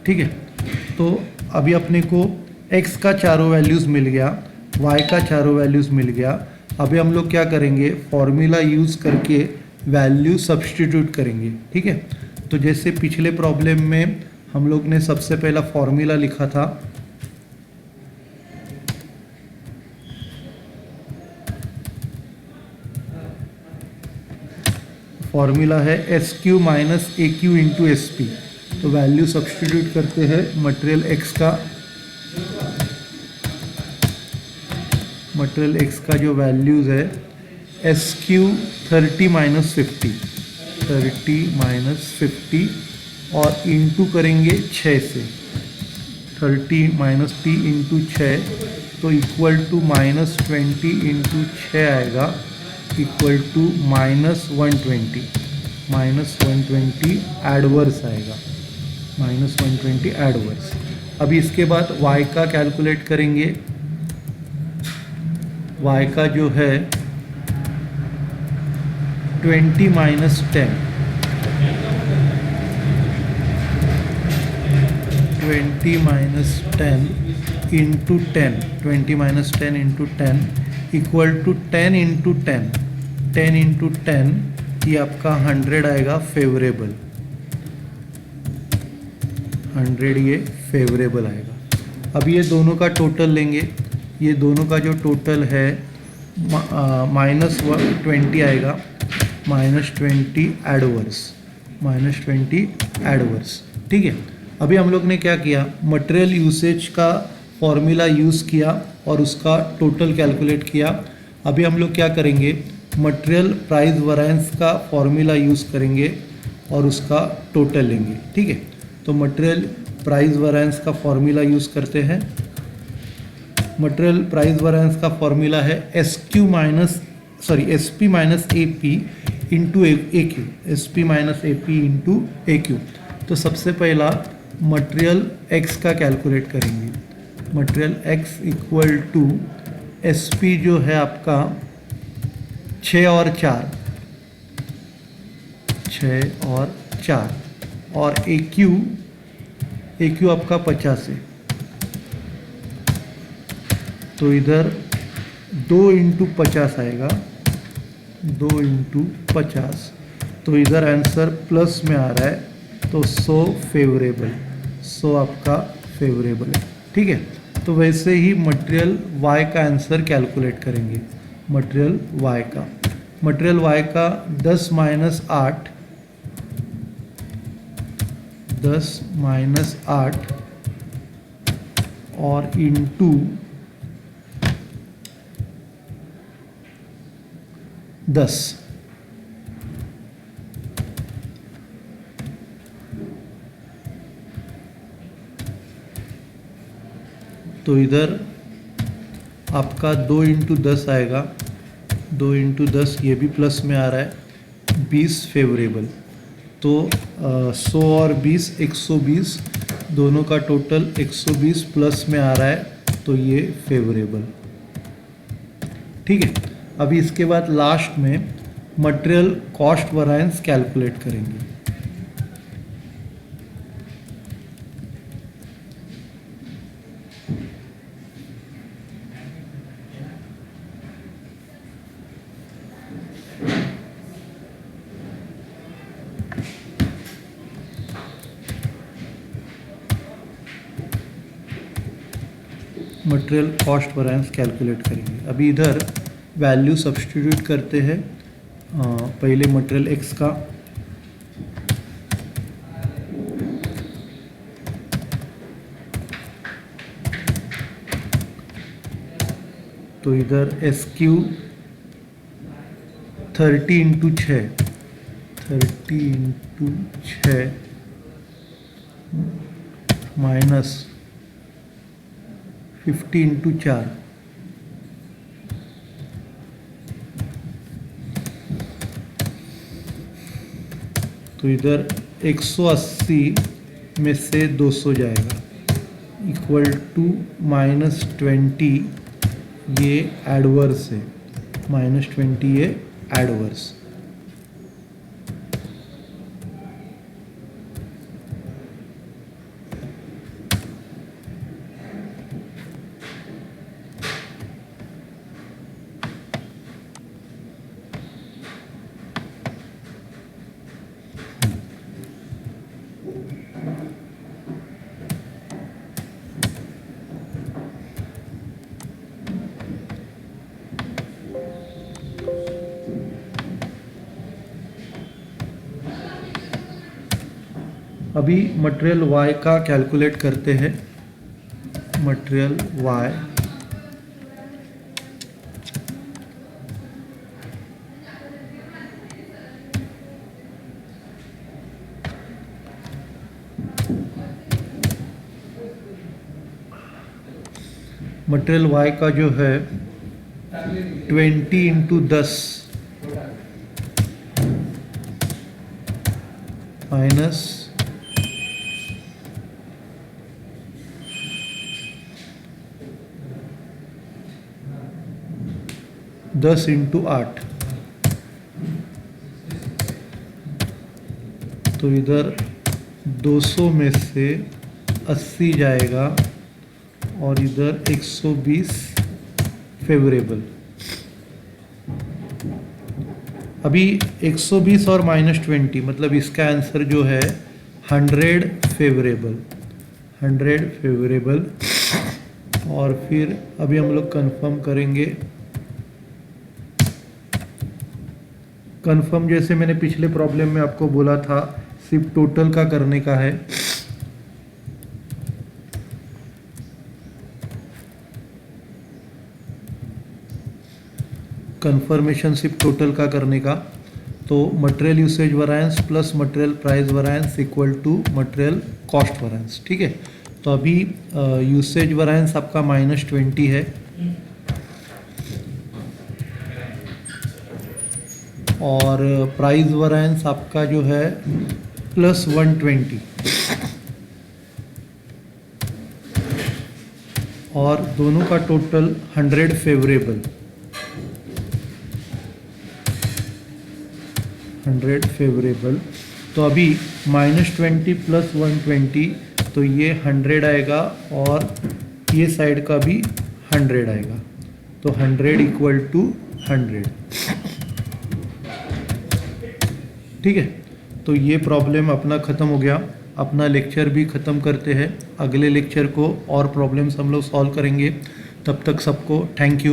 ठीक है, तो अभी अपने को x का चारों वैल्यूज़ मिल गया, y का चारों वैल्यूज़ मिल गया। अभी हम लोग क्या करेंगे, फॉर्मूला यूज़ करके वैल्यू सब्स्टिट्यूट करेंगे। ठीक है, तो जैसे पिछले प्रॉब्लम में हम लोग ने सबसे पहला फॉर्मूला लिखा था, फॉर्मूला है SQ - AQ × SP। तो वैल्यू सब्स्टिट्यूट करते हैं मटेरियल x का, मटेरियल x का जो वैल्यूज़ है SQ 30 - 50, 30 - 50 और इंटू करेंगे 6 से, 30 - T × 6 तो इक्वल टू -20 × 6 आएगा, इक्वल टू -120, -120 एडवर्स आएगा, -120 एडवर्स। अभी इसके बाद y का कैलकुलेट करेंगे, y का जो है 20 - 10, 20 - 10 इंटू 10, 20 - 10 इंटू 10 इक्वल टू 10 × 10, 10 × 10 ये आपका 100 आएगा फेवरेबल, 100 ये फेवरेबल आएगा। अब ये दोनों का टोटल लेंगे, ये दोनों का जो टोटल है -20 आएगा, -20 एडवर्स, -20 एडवर्स। ठीक है, अभी हम लोग ने क्या किया, मटेरियल यूसेज का फॉर्मूला यूज़ किया और उसका टोटल कैलकुलेट किया। अभी हम लोग क्या करेंगे, मटेरियल प्राइस वैरिएंस का फॉर्मूला यूज़ करेंगे और उसका टोटल लेंगे। ठीक है, तो मटेरियल प्राइस वैरिएंस का फॉर्मूला यूज़ करते हैं। मटेरियल प्राइस वैरिएंस का फॉर्मूला है SP - AP into AQ, SP - AP into AQ। तो सबसे पहला मटेरियल X का कैलकुलेट करेंगे, material X equal to SP जो है आपका 6 और 4, 6 और 4 और AQ आपका 50 है, तो इधर 2 × 50 आएगा, 2 × 50, तो इधर आंसर प्लस में आ रहा है, तो 100 फेवरेबल, सो आपका फेवरेबल है। ठीक है, तो वैसे ही मटेरियल वाई का आंसर कैलकुलेट करेंगे। मटेरियल वाई का 10 माइनस 8 और इंटू 10। तो इधर आपका 2 इंटू 10 आएगा, 2 इंटू 10 ये भी प्लस में आ रहा है, 20 फेवरेबल। तो 100 और 20 120, दोनों का टोटल 120 प्लस में आ रहा है, तो ये फेवरेबल। ठीक है, अभी इसके बाद लास्ट में मटेरियल कॉस्ट वैरिएंस कैलकुलेट करेंगे। मटेरियल कॉस्ट वैरिएंस कैलकुलेट करेंगे। अभी इधर वैल्यू सब्स्टिट्यूट करते हैं। पहले मटेरियल एक्स का, तो इधर S Q 30 into 6 minus 50 into 4, तो इधर 180 में से 200 जाएगा, इक्वल टू -20, ये एडवर्स है, -20 ये एडवर्स। अभी मटेरियल वाई का कैलकुलेट करते हैं। मटेरियल वाई का जो है 20 इंटू 10 माइनस 10 इंटू 8, तो इधर 200 में से 80 जाएगा और इधर 120 फेवरेबल। अभी 120 और -20 मतलब इसका आंसर जो है 100 फेवरेबल। और फिर अभी हम लोग कंफर्म करेंगे। कंफर्म जैसे मैंने पिछले प्रॉब्लम में आपको बोला था, सिर्फ टोटल का करने का है। कंफर्मेशन सिर्फ टोटल का करने का। तो material usage variance plus material price variance equal to material cost variance. ठीक है, तो अभी यूसेज वैरिएंस आपका -20 है और प्राइस वैरिएंस आपका जो है +120 और दोनों का टोटल 100 फेवरेबल। तो अभी -20 + 120, तो ये 100 आएगा और ये साइड का भी 100 आएगा, तो 100 इक्वल टू 100। ठीक है, तो ये प्रॉब्लम अपना ख़त्म हो गया। अपना लेक्चर भी ख़त्म करते हैं। अगले लेक्चर को और प्रॉब्लम्स हम लोग सॉल्व करेंगे। तब तक सबको थैंक यू।